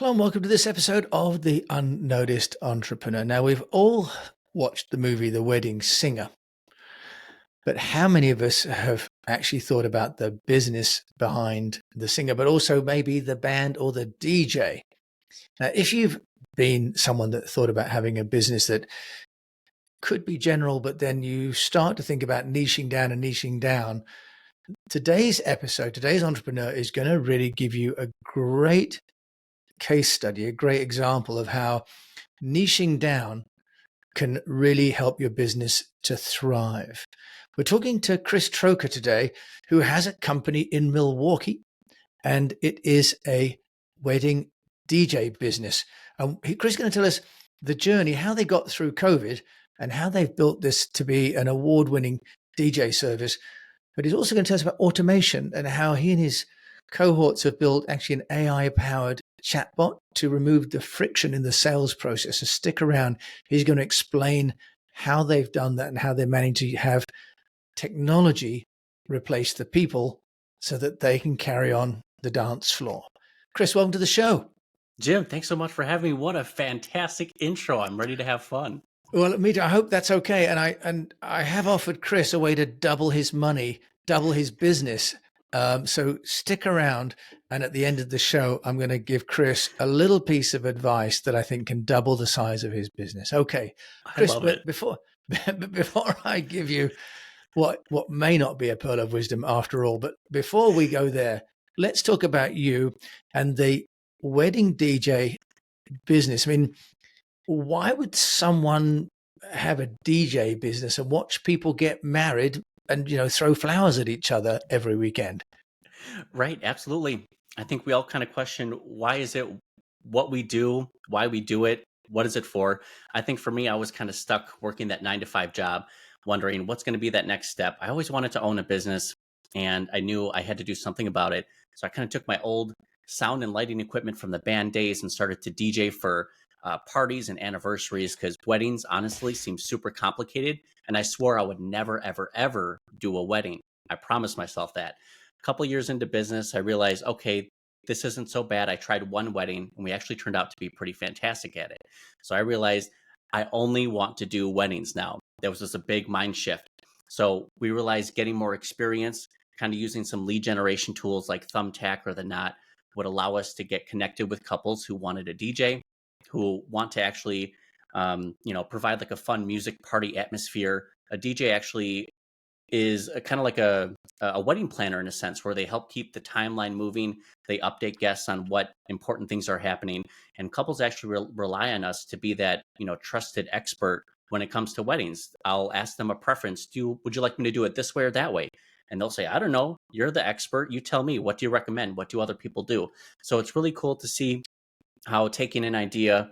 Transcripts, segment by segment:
Hello and welcome to this episode of The Unnoticed Entrepreneur. Now, we've all watched the movie The Wedding Singer, but how many of us have actually thought about the business behind the singer, but also maybe the band or the DJ? Now, if you've been someone that thought about having a business that could be general, but then you start to think about niching down, today's episode, today's entrepreneur is going to really give you a great case study, a great example of how niching down can really help your business to thrive. We're talking to Chris Troka today, who has a company in Milwaukee, and it is a wedding DJ business. And Chris is going to tell us the journey, how they got through COVID and how they've built this to be an award-winning DJ service. But he's also going to tell us about automation and how he and his cohorts have built actually an AI-powered chatbot to remove the friction in the sales process. So stick around. He's going to explain how they've done that and how they're managing to have technology replace the people so that they can carry on the dance floor. Chris, welcome to the show. Jim, thanks so much for having me. What a fantastic intro. I'm ready to have fun. Well, me too. I hope that's okay. And I have offered Chris a way to double his money, double his business. So stick around, and at the end of the show, I'm going to give Chris a little piece of advice that I think can double the size of his business. Okay, Chris, but before I give you what may not be a pearl of wisdom after all, but before we go there, let's talk about you and the wedding DJ business. I mean, why would someone have a DJ business and watch people get married and, throw flowers at each other every weekend? Right. Absolutely. I think we all kind of question, why is it what we do, why we do it, what is it for? I think for me, I was kind of stuck working that 9-to-5 job, wondering what's going to be that next step. I always wanted to own a business, and I knew I had to do something about it. So I kind of took my old sound and lighting equipment from the band days and started to DJ for parties and anniversaries, because weddings honestly seem super complicated. And I swore I would never, ever, ever do a wedding. I promised myself that. A couple years into business, I realized, okay, this isn't so bad. I tried one wedding and we actually turned out to be pretty fantastic at it. So I realized I only want to do weddings now. There was just a big mind shift. So we realized getting more experience, kind of using some lead generation tools like Thumbtack or The Knot, would allow us to get connected with couples who wanted a DJ, who want to actually, provide like a fun music party atmosphere. A DJ actually is kind of like a wedding planner in a sense, where they help keep the timeline moving. They update guests on what important things are happening, and couples actually rely on us to be that, trusted expert when it comes to weddings. I'll ask them a preference. Would you like me to do it this way or that way? And they'll say, I don't know. You're the expert. You tell me. What do you recommend? What do other people do? So it's really cool to see how taking an idea,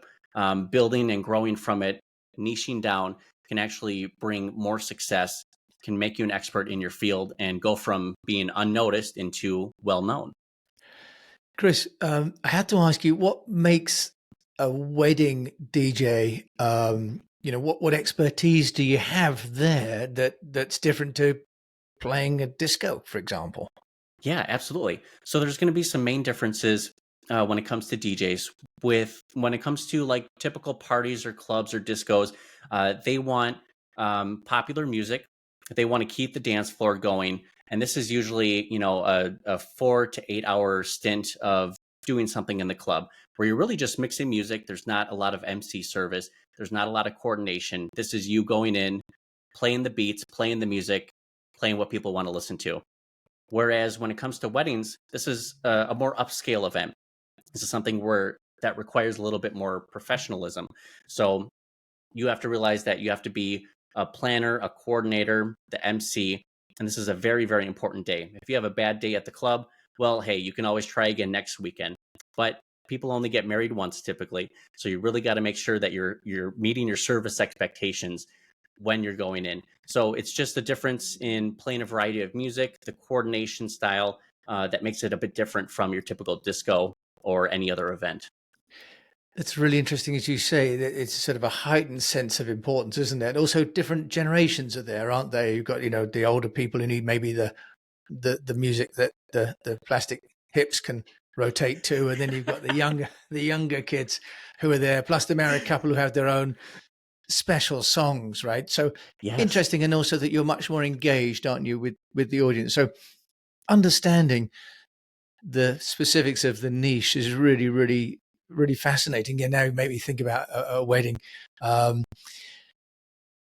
building and growing from it, niching down, can actually bring more success, can make you an expert in your field, and go from being unnoticed into well-known. Chris, I had to ask you, what makes a wedding DJ? What expertise do you have there that's different to playing a disco, for example? Yeah, absolutely. So there's going to be some main differences when it comes to DJs. When it comes to like typical parties or clubs or discos, they want popular music. They want to keep the dance floor going. And this is usually, a 4 to 8 hour stint of doing something in the club where you're really just mixing music. There's not a lot of MC service. There's not a lot of coordination. This is you going in, playing the beats, playing the music, playing what people want to listen to. Whereas when it comes to weddings, this is a more upscale event. This is something that requires a little bit more professionalism. So you have to realize that you have to be a planner, a coordinator, the MC, and this is a very, very important day. If you have a bad day at the club, well, hey, you can always try again next weekend. But people only get married once typically, so you really got to make sure that you're meeting your service expectations when you're going in. So it's just the difference in playing a variety of music, the coordination style that makes it a bit different from your typical disco or any other event. It's really interesting, as you say, that it's sort of a heightened sense of importance, isn't it? Also, different generations are there, aren't they? You've got, the older people who need maybe the music that the plastic hips can rotate to, and then you've got the younger kids who are there, plus the married couple who have their own special songs, right? So Yes. interesting, and also that you're much more engaged, aren't you, with the audience? So understanding the specifics of the niche is really, really, really fascinating. And now you make me think about a wedding.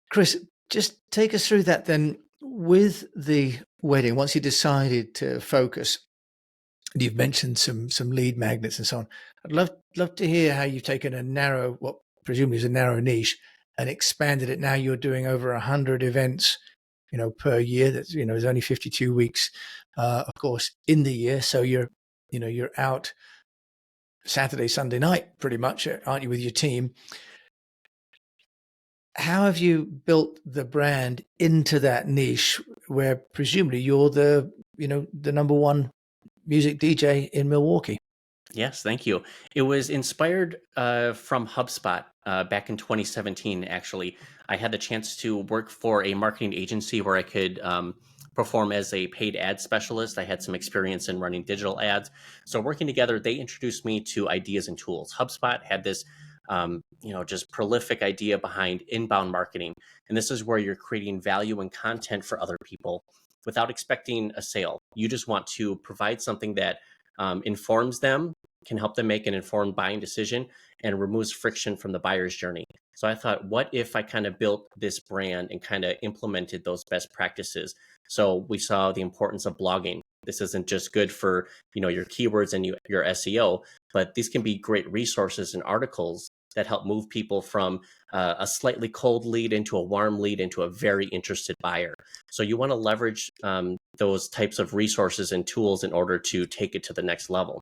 Chris, just take us through that then with the wedding. Once you decided to focus, you've mentioned some lead magnets and so on. I'd love to hear how you've taken a narrow, what presumably is a narrow niche, and expanded it. Now you're doing over 100 events, per year. That's there's only 52 weeks, of course, in the year. So you're out Saturday, Sunday night, pretty much, aren't you, with your team? How have you built the brand into that niche where presumably you're the number one music DJ in Milwaukee? Yes, thank you. It was inspired from HubSpot back in 2017, actually. I had the chance to work for a marketing agency where I could perform as a paid ad specialist. I had some experience in running digital ads. So working together, they introduced me to ideas and tools. HubSpot had this just prolific idea behind inbound marketing. And this is where you're creating value and content for other people without expecting a sale. You just want to provide something that informs them, can help them make an informed buying decision, and removes friction from the buyer's journey. So I thought, what if I kind of built this brand and kind of implemented those best practices? So we saw the importance of blogging. This isn't just good for your keywords and your SEO, but these can be great resources and articles that help move people from a slightly cold lead into a warm lead into a very interested buyer. So you want to leverage those types of resources and tools in order to take it to the next level.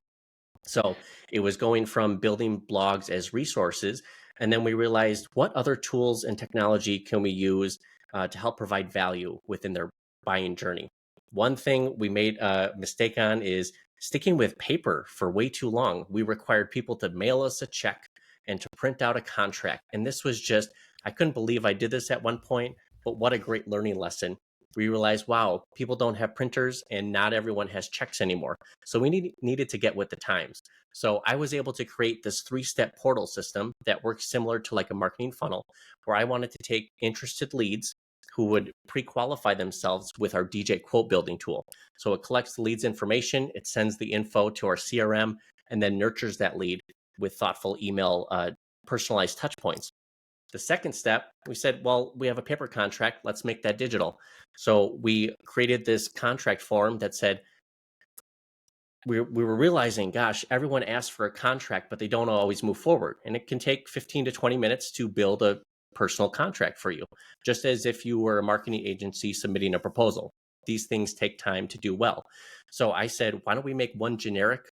So it was going from building blogs as resources, and then we realized what other tools and technology can we use to help provide value within their buying journey. One thing we made a mistake on is sticking with paper for way too long. We required people to mail us a check and to print out a contract. And this was just, I couldn't believe I did this at one point, but what a great learning lesson. We realized, wow, people don't have printers and not everyone has checks anymore. So we needed to get with the times. So I was able to create this 3-step portal system that works similar to like a marketing funnel, where I wanted to take interested leads who would pre-qualify themselves with our DJ quote building tool. So it collects the lead's information, it sends the info to our CRM, and then nurtures that lead with thoughtful email personalized touch points. The second step, we said, well, we have a paper contract, let's make that digital. So we created this contract form that said, we were realizing, gosh, everyone asks for a contract, but they don't always move forward. And it can take 15 to 20 minutes to build a personal contract for you, just as if you were a marketing agency submitting a proposal. These things take time to do well. So I said, why don't we make one generic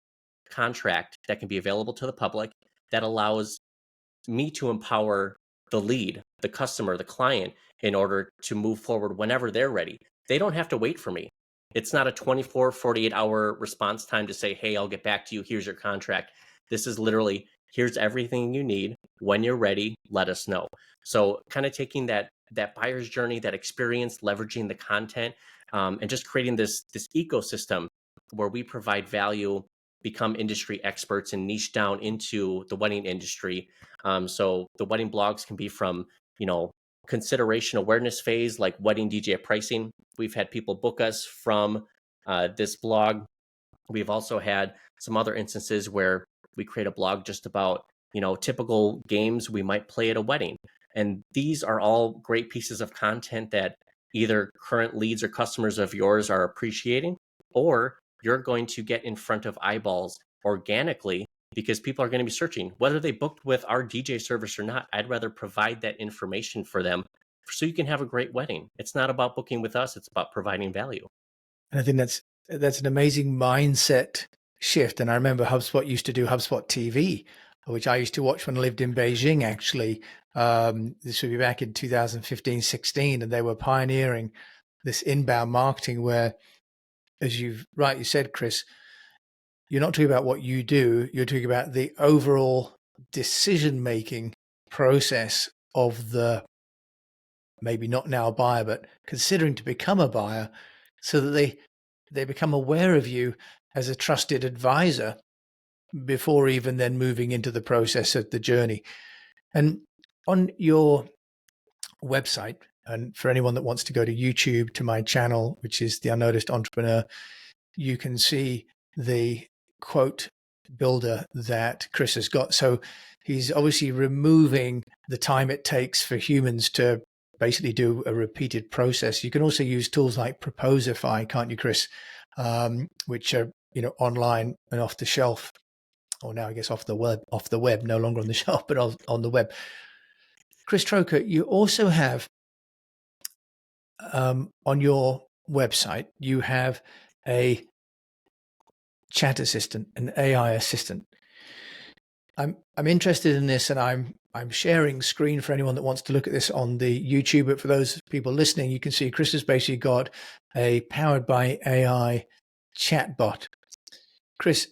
contract that can be available to the public that allows me to empower the lead, the customer, the client, in order to move forward whenever they're ready. They don't have to wait for me. It's not a 24, 48-hour response time to say, hey, I'll get back to you. Here's your contract. This is literally, here's everything you need. When you're ready, let us know. So kind of taking that buyer's journey, that experience, leveraging the content, and just creating this ecosystem where we provide value, become industry experts, and niche down into the wedding industry. So the wedding blogs can be from, consideration awareness phase, like wedding DJ pricing. We've had people book us from this blog. We've also had some other instances where we create a blog just about, typical games we might play at a wedding. And these are all great pieces of content that either current leads or customers of yours are appreciating, or you're going to get in front of eyeballs organically because people are going to be searching. Whether they booked with our DJ service or not, I'd rather provide that information for them so you can have a great wedding. It's not about booking with us, it's about providing value. And I think that's an amazing mindset shift. And I remember HubSpot used to do HubSpot TV, which I used to watch when I lived in Beijing, actually. This would be back in 2015, 16, and they were pioneering this inbound marketing where, as you've rightly said, Chris, you're not talking about what you do, you're talking about the overall decision-making process of the maybe not now a buyer, but considering to become a buyer, so that they become aware of you as a trusted advisor before even then moving into the process of the journey. And on your website, and for anyone that wants to go to YouTube, to my channel, which is the Unnoticed Entrepreneur, you can see the quote builder that Chris has got. So he's obviously removing the time it takes for humans to basically do a repeated process. You can also use tools like Proposify, can't you, Chris? Which are, online and off the shelf, or now I guess off the web, no longer on the shelf, but on the web. Chris Troka, you also have on your website, you have a chat assistant, an AI assistant. I'm interested in this, and I'm sharing screen for anyone that wants to look at this on the YouTube. But for those people listening, you can see Chris has basically got a powered by AI chatbot. Chris,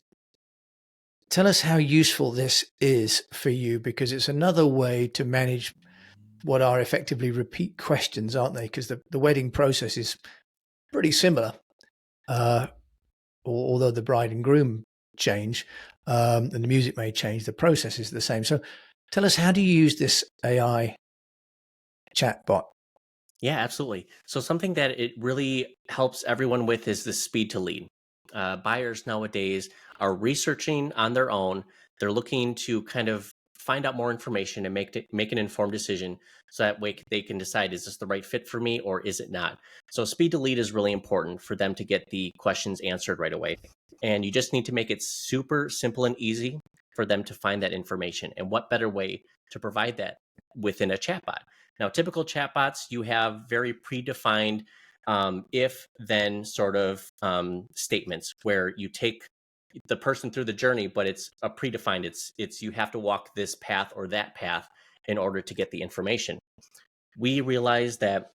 tell us how useful this is for you, because it's another way to manage what are effectively repeat questions, aren't they? Because the wedding process is pretty similar, although the bride and groom change and the music may change, the process is the same. So tell us, how do you use this AI chatbot? Yeah, absolutely. So something that it really helps everyone with is the speed to lead. Buyers nowadays are researching on their own. They're looking to kind of find out more information and make an informed decision, so that way they can decide, is this the right fit for me or is it not? So speed to lead is really important for them to get the questions answered right away. And you just need to make it super simple and easy for them to find that information. And what better way to provide that within a chatbot? Now, typical chatbots, you have very predefined if then sort of statements where you take the person through the journey, but it's a predefined. It's you have to walk this path or that path in order to get the information. We realized that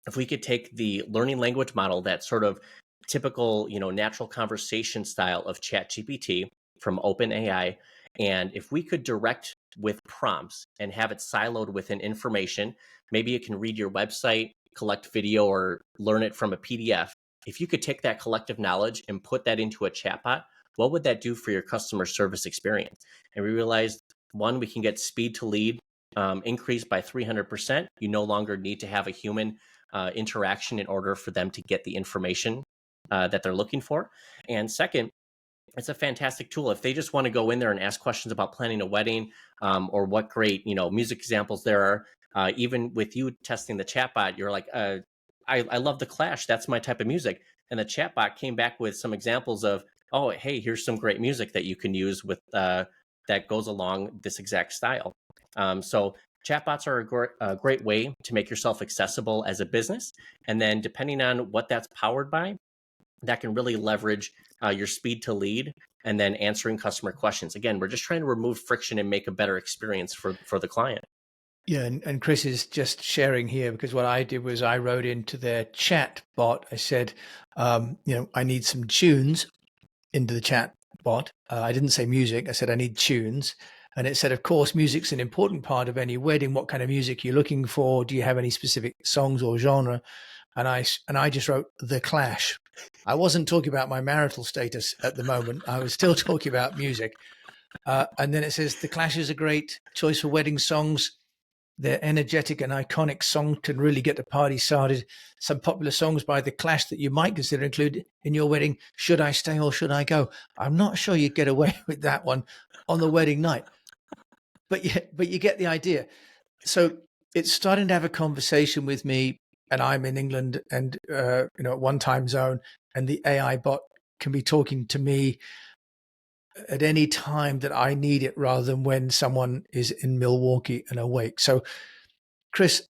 if we could take the learning language model, that sort of typical, natural conversation style of ChatGPT from OpenAI, and if we could direct with prompts and have it siloed within information, maybe it can read your website, collect video, or learn it from a PDF. If you could take that collective knowledge and put that into a chatbot, what would that do for your customer service experience? And we realized, one, we can get speed to lead increased by 300%. You no longer need to have a human interaction in order for them to get the information that they're looking for. And second, it's a fantastic tool. If they just want to go in there and ask questions about planning a wedding, or what great, music examples there are, even with you testing the chatbot, you're like, I love The Clash. That's my type of music. And the chatbot came back with some examples of, oh, hey, here's some great music that you can use with that goes along this exact style. So chatbots are a great way to make yourself accessible as a business. And then depending on what that's powered by, that can really leverage your speed to lead and then answering customer questions. Again, we're just trying to remove friction and make a better experience for the client. Yeah, and Chris is just sharing here, because what I did was I wrote into their chat bot. I said, I need some tunes into the chat bot. I didn't say music. I said, I need tunes. And it said, of course, music's an important part of any wedding. What kind of music you're looking for? Do you have any specific songs or genre? And I just wrote The Clash. I wasn't talking about my marital status at the moment. I was still talking about music. And then it says, The Clash is a great choice for wedding songs. Their energetic and iconic song can really get the party started. Some popular songs by The Clash that you might consider include in your wedding: Should I Stay or Should I Go? I'm not sure you get away with that one on the wedding night, but you get the idea. So it's starting to have a conversation with me, and I'm in England and at one time zone, and the AI bot can be talking to me at any time that I need it, rather than when someone is in Milwaukee and awake. So, Chris,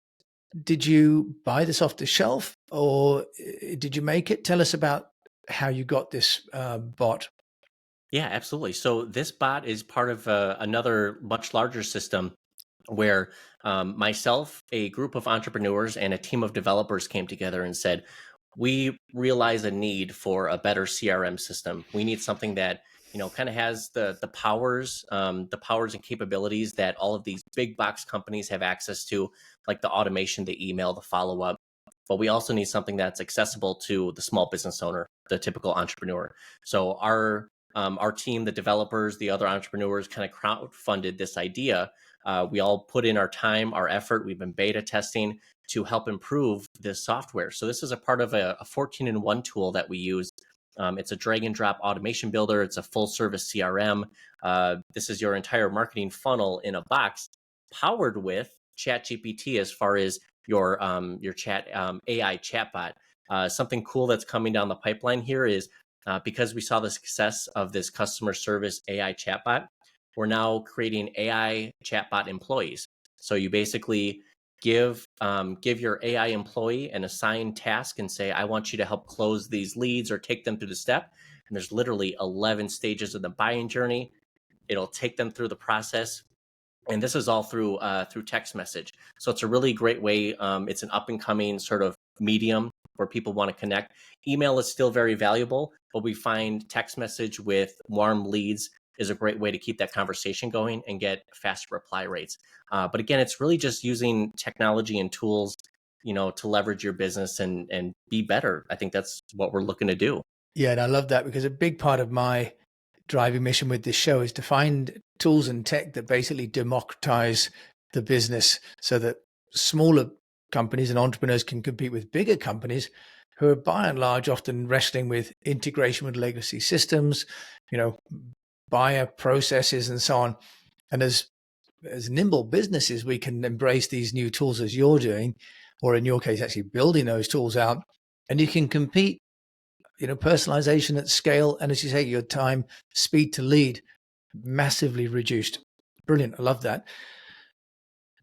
did you buy this off the shelf, or did you make it? Tell us about how you got this bot. Yeah, absolutely. So this bot is part of another much larger system where myself, a group of entrepreneurs, and a team of developers came together and said, we realize a need for a better CRM system. We need something that kind of has the powers and capabilities that all of these big box companies have access to, like the automation, the email, the follow up. But we also need something that's accessible to the small business owner, the typical entrepreneur. So our Our team, the developers, the other entrepreneurs kind of crowdfunded this idea. We all put in our time, our effort. We've been beta testing to help improve this software. So this is a part of a 14-in-1 tool that we use. It's a drag and drop automation builder. It's a full service CRM. This is your entire marketing funnel in a box, powered with ChatGPT as far as your chat AI chatbot. Something cool that's coming down the pipeline here is because we saw the success of this customer service AI chatbot, we're now creating AI chatbot employees. So you basically give your AI employee an assigned task and say, I want you to help close these leads or take them through the step. And there's literally 11 stages of the buying journey. It'll take them through the process. And this is all through text message. So it's a really great way. It's an up and coming sort of medium where people want to connect. Email is still very valuable, but we find text message with warm leads is a great way to keep that conversation going and get faster reply rates. But again, it's really just using technology and tools, to leverage your business and be better. I think that's what we're looking to do. Yeah, and I love that because a big part of my driving mission with this show is to find tools and tech that basically democratize the business so that smaller companies and entrepreneurs can compete with bigger companies who are by and large often wrestling with integration with legacy systems, buyer processes and so on. And as nimble businesses, we can embrace these new tools as you're doing, or in your case, actually building those tools out, and you can compete, personalization at scale. And as you say, your time, speed to lead, massively reduced. Brilliant. I love that.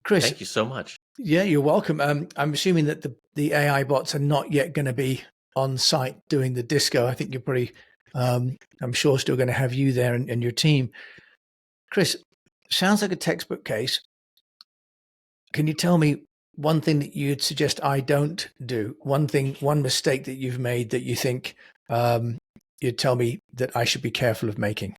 Chris. Thank you so much. Yeah, you're welcome. I'm assuming that the AI bots are not yet going to be on site doing the disco. I think you're pretty, I'm sure, still going to have you there and your team. Chris, sounds like a textbook case. Can you tell me one thing that you'd suggest I don't do? One mistake that you've made that you think you'd tell me that I should be careful of making?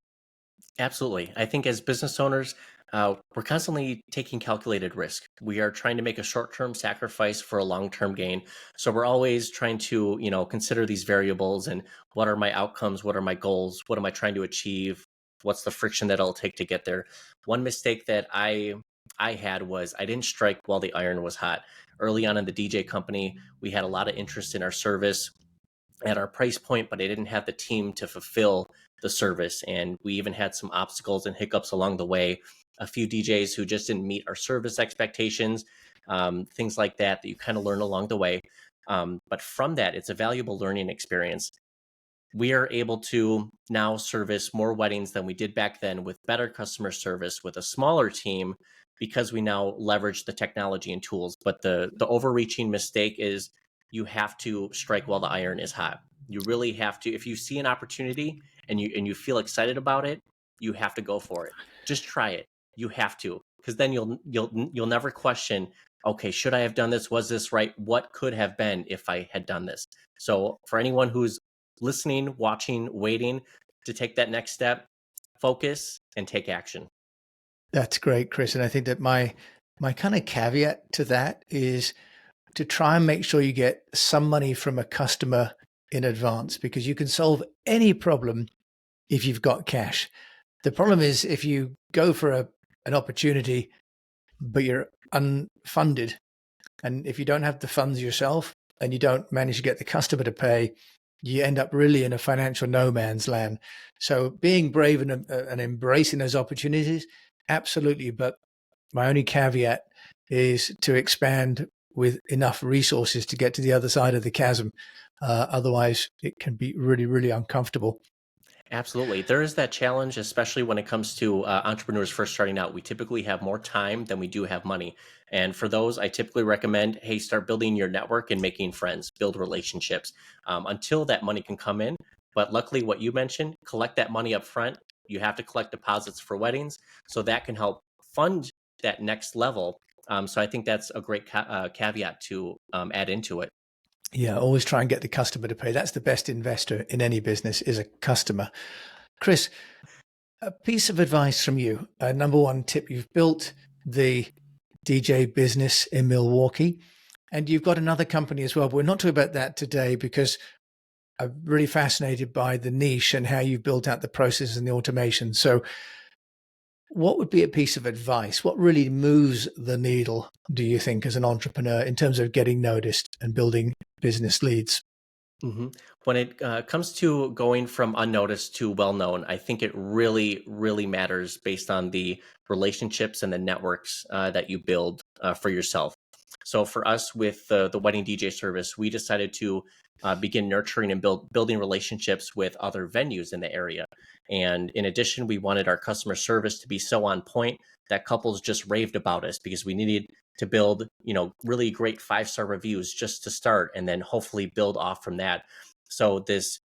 Absolutely. I think as business owners, we're constantly taking calculated risk. We are trying to make a short-term sacrifice for a long-term gain. So we're always trying to, consider these variables and what are my outcomes? What are my goals? What am I trying to achieve? What's the friction that it'll take to get there? One mistake that I had was I didn't strike while the iron was hot. Early on in the DJ company, we had a lot of interest in our service at our price point, but I didn't have the team to fulfill the service. And we even had some obstacles and hiccups along the way. A few DJs who just didn't meet our service expectations, things like that you kind of learn along the way. But from that, it's a valuable learning experience. We are able to now service more weddings than we did back then with better customer service with a smaller team because we now leverage the technology and tools. But the overreaching mistake is you have to strike while the iron is hot. You really have to. If you see an opportunity and you feel excited about it, you have to go for it. Just try it. You have to, because then you'll never question, okay, should I have done this? Was this right? What could have been if I had done this? So for anyone who's listening, watching, waiting to take that next step, focus and take action. That's great, Chris. And I think that my kind of caveat to that is to try and make sure you get some money from a customer in advance, because you can solve any problem if you've got cash. The problem is if you go for an opportunity, but you're unfunded, and if you don't have the funds yourself and you don't manage to get the customer to pay, you end up really in a financial no man's land. So being brave and embracing those opportunities, absolutely. But my only caveat is to expand with enough resources to get to the other side of the chasm. Otherwise, it can be really, really uncomfortable. Absolutely. There is that challenge, especially when it comes to entrepreneurs first starting out. We typically have more time than we do have money. And for those, I typically recommend, hey, start building your network and making friends, build relationships until that money can come in. But luckily, what you mentioned, collect that money up front. You have to collect deposits for weddings. So that can help fund that next level. So I think that's a great caveat to add into it. Yeah, always try and get the customer to pay. That's the best investor in any business, is a customer. Chris, a piece of advice from you. Number one tip, you've built the DJ business in Milwaukee, and you've got another company as well. But we're not talking about that today because I'm really fascinated by the niche and how you've built out the processes and the automation. So what would be a piece of advice? What really moves the needle, do you think, as an entrepreneur in terms of getting noticed and building business leads? hmm When it comes to going from unnoticed to well known, I think it really, really matters based on the relationships and the networks that you build for yourself. So for us with the wedding DJ service, we decided to begin nurturing and building relationships with other venues in the area. And in addition, we wanted our customer service to be so on point that couples just raved about us because we needed to build, really great 5-star reviews just to start, and then hopefully build off from that. So this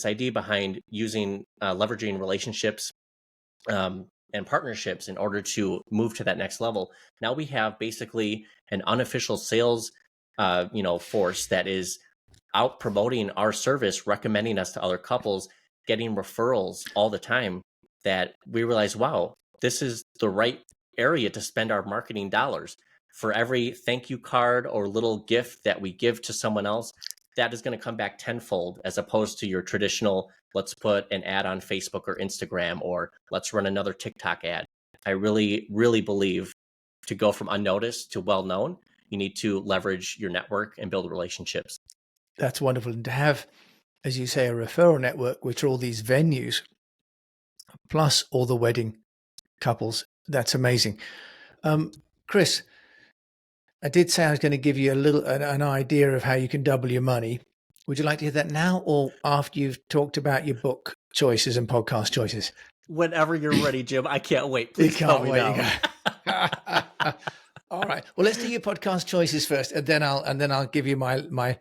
idea behind using leveraging relationships and partnerships in order to move to that next level. Now we have basically an unofficial sales, force that is out promoting our service, recommending us to other couples, getting referrals all the time. That we realize, wow, this is the right area to spend our marketing dollars. For every thank you card or little gift that we give to someone else, that is going to come back tenfold, as opposed to your traditional, let's put an ad on Facebook or Instagram, or let's run another TikTok ad. I really, really believe to go from unnoticed to well known, you need to leverage your network and build relationships. That's wonderful. And to have, as you say, a referral network, which are all these venues, plus all the wedding couples, that's amazing. Chris, I did say I was going to give you an idea of how you can double your money. Would you like to hear that now or after you've talked about your book choices and podcast choices? Whenever you're ready, Jim, I can't wait. You Please tell can't me wait. now. All right. Well, let's do your podcast choices first, and then I'll give you my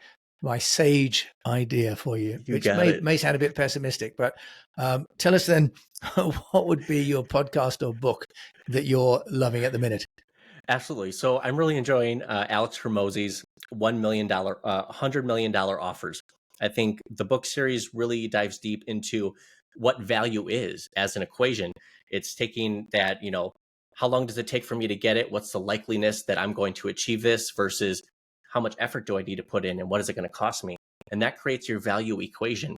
sage idea for you, You which got it. may sound a bit pessimistic, but tell us then what would be your podcast or book that you're loving at the minute. Absolutely. So I'm really enjoying Alex Hormozy's $1 million, $100 million offers. I think the book series really dives deep into what value is as an equation. It's taking that, how long does it take for me to get it? What's the likeliness that I'm going to achieve this versus how much effort do I need to put in and what is it going to cost me? And that creates your value equation.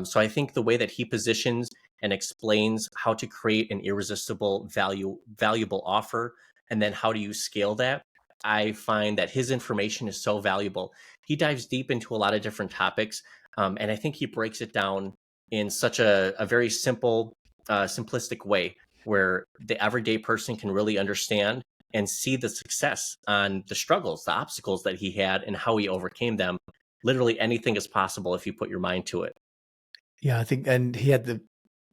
So I think the way that he positions and explains how to create an irresistible valuable offer, and then how do you scale that, I find that his information is so valuable. He dives deep into a lot of different topics, and I think he breaks it down in such a very simple, simplistic way where the everyday person can really understand and see the success on the struggles, the obstacles that he had, and how he overcame them. Literally anything is possible if you put your mind to it. Yeah, I think, and he had the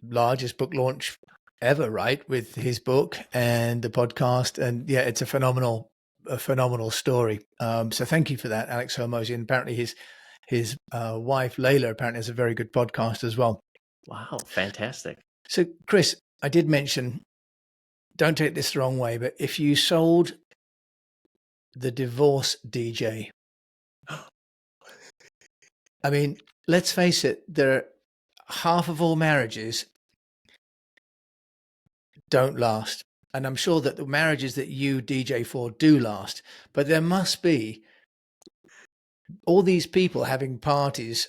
largest book launch ever, right, with his book and the podcast, and yeah, it's a phenomenal story. So thank you for that, Alex Hormozy. And apparently his wife Layla apparently has a very good podcast as well. Wow, fantastic. So Chris, I did mention, don't take this the wrong way, but if you sold the divorce DJ, I mean, let's face it, half of all marriages don't last. And I'm sure that the marriages that you DJ for do last, but there must be all these people having parties.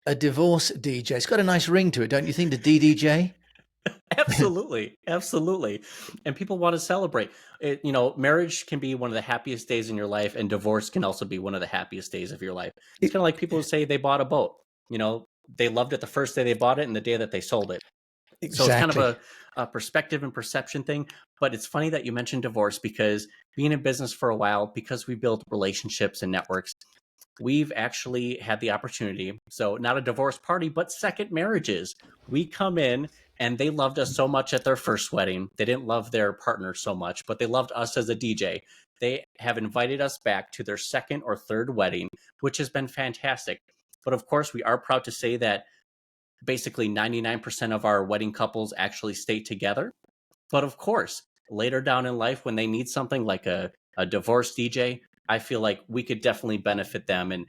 A divorce DJ, it's got a nice ring to it, don't you think, the DDJ? Absolutely. Absolutely. And people want to celebrate it. Marriage can be one of the happiest days in your life, and divorce can also be one of the happiest days of your life. It's kind of like people who say they bought a boat. They loved it the first day they bought it and the day that they sold it. So it's kind of a perspective and perception thing. But it's funny that you mentioned divorce, because being in business for a while, because we built relationships and networks, we've actually had the opportunity. So not a divorce party, but second marriages. We come in and they loved us so much at their first wedding. They didn't love their partner so much, but they loved us as a DJ. They have invited us back to their second or third wedding, which has been fantastic. But of course, we are proud to say that basically 99% of our wedding couples actually stay together. But of course, later down in life, when they need something like a divorce DJ, I feel like we could definitely benefit them and,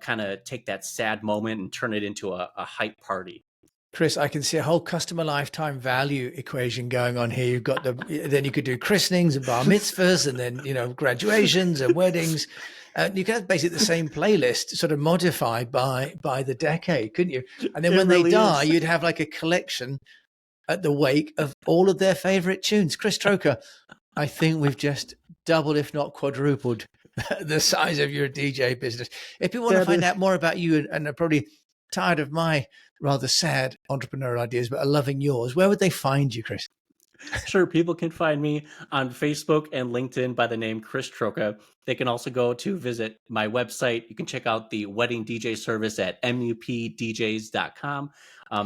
kind of take that sad moment and turn it into a hype party. Chris, I can see a whole customer lifetime value equation going on here. You've got then you could do christenings and bar mitzvahs and then, graduations and weddings. You could have basically the same playlist sort of modified by the decade, couldn't you? And then It when they really die, is. you'd have like a collection at the wake of all of their favorite tunes. Chris Troka, I think we've just doubled, if not quadrupled, the size of your DJ business. If people want to find out more about you and are probably tired of my rather sad entrepreneurial ideas, but are loving yours, where would they find you, Chris? Sure, people can find me on Facebook and LinkedIn by the name Chris Troka. They can also go to visit my website. You can check out the wedding DJ service at mupdjs.com,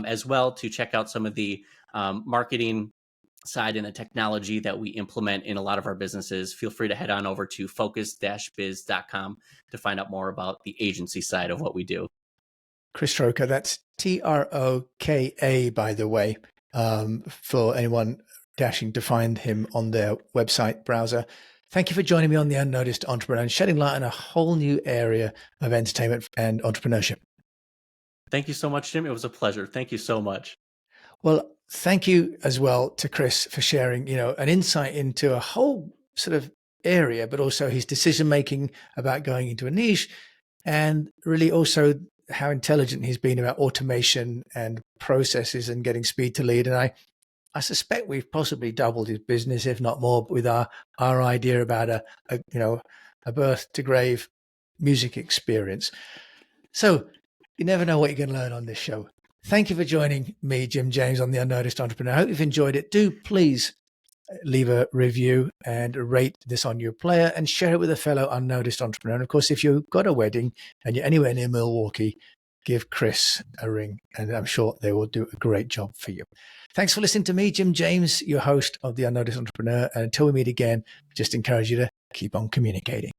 as well to check out some of the marketing side and the technology that we implement in a lot of our businesses. Feel free to head on over to focused-biz.com to find out more about the agency side of what we do. Chris Troka, that's Troka, by the way, for anyone dashing to find him on their website browser. Thank you for joining me on the Unnoticed Entrepreneur and shedding light on a whole new area of entertainment and entrepreneurship. Thank you so much, Jim. It was a pleasure. Thank you so much. Well, thank you as well to Chris for sharing, an insight into a whole sort of area, but also his decision-making about going into a niche, and really also how intelligent he's been about automation and processes and getting speed to lead. And I suspect we've possibly doubled his business, if not more, with our idea about a birth to grave music experience. So you never know what you're going to learn on this show. Thank you for joining me, Jim James, on the Unnoticed Entrepreneur. I hope you've enjoyed it. Do please leave a review and rate this on your player and share it with a fellow unnoticed entrepreneur. And of course, if you've got a wedding and you're anywhere near Milwaukee, give Chris a ring, and I'm sure they will do a great job for you. Thanks for listening to me, Jim James, your host of the Unnoticed Entrepreneur. And until we meet again, just encourage you to keep on communicating.